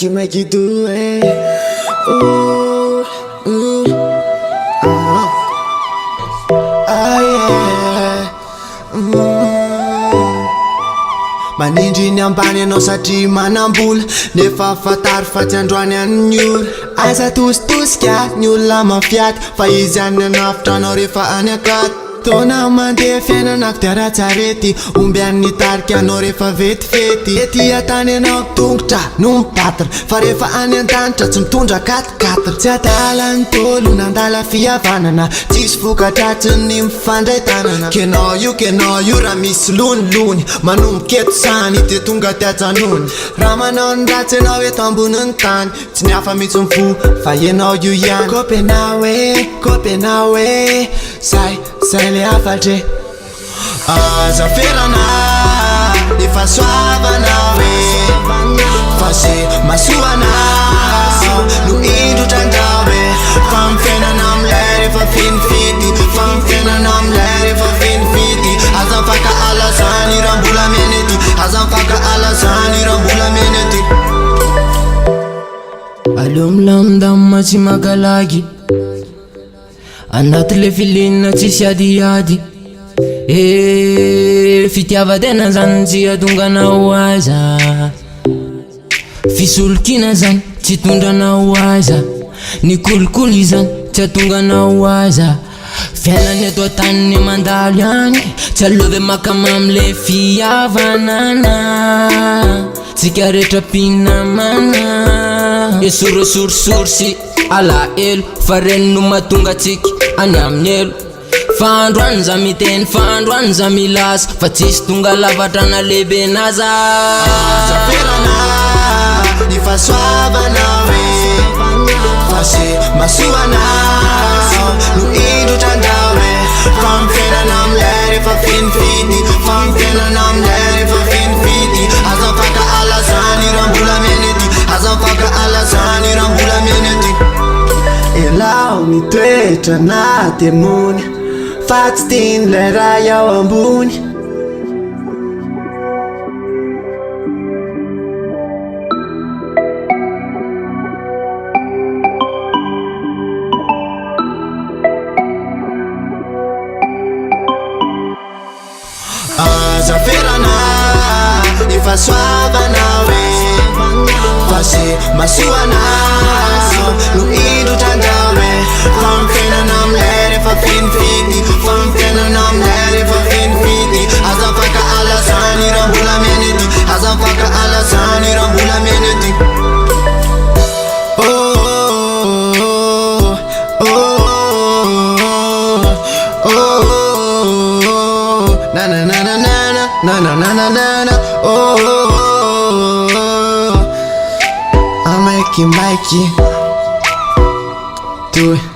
make you do it. Ooh, ooh, yeah. Manindry ambany anao satria manambola nefa fatary fa tsy androany an'ny ora asa tositosika ny olona mafiaty fa izy any anafitra anao rehefa any akaty taona mandeha fiainana kodiaran-tsarety omby an'ny tarika anao rehefa vetifety ety atany anao tongotra no mipatatra fa rehefa any an-danitra tsy mitondra katikatatra tsy adala ny tolo nandala fihavanana tsisy vokatratsy ny mifandray tanana kenao io raha misy lonilony manomboka eto sany de tonga tiatsanony raha manao ny ratsy anao eto ambonin'ny tany tsy ny hafa mitsy mifo fa ianao io ihany kopena hoe zay le afatre azaferana efa soavana hoe fa se masoana no indrotrandra hoe fa mifiainana amilay rehefa finifity fa mifiainana amilay rehefa finifity aza mifaka alazany raha mbola menety aza mifaka alazany raha mbola menety aleo milamindamina tsy makalagy anaty le filinina tsisy adiady fitiavan-tena zany tsy atonganao aza fisolokina zany tsy tondranao aza ny kolikoly zany tsy atonganao aza fiainany eto an-tany mandalo ihany tsy alove makamamy le fihavanana tsika rehetra mpinamana esorosorosory ala elo fa reny no mahatonga atsika any amin'ny elo fandroany za miteny fandroany za milaza fa tsisy tonga lavatra na lehibe naza azaferana efa soavana hoe fa se masoana no indrotrandra hoe fa mifiainana amilay rehefa finifity fa mifiainana amilay rehefa finifity aza mifaka alazany raha mbola menety aza mifaka alazany raha mbola menety elao ny toetra na temony fa tsy tiany lay raha ao ambony azaferana efa soavana hoe fa se masoana no indrotrandra hoe fa mifiainana amilay rehefa finifity fa mifiainana amilay rehefa finifity aza mifaka alazany raha mbola menety aza mifaka alazany raha mbola menety Mikey, do it.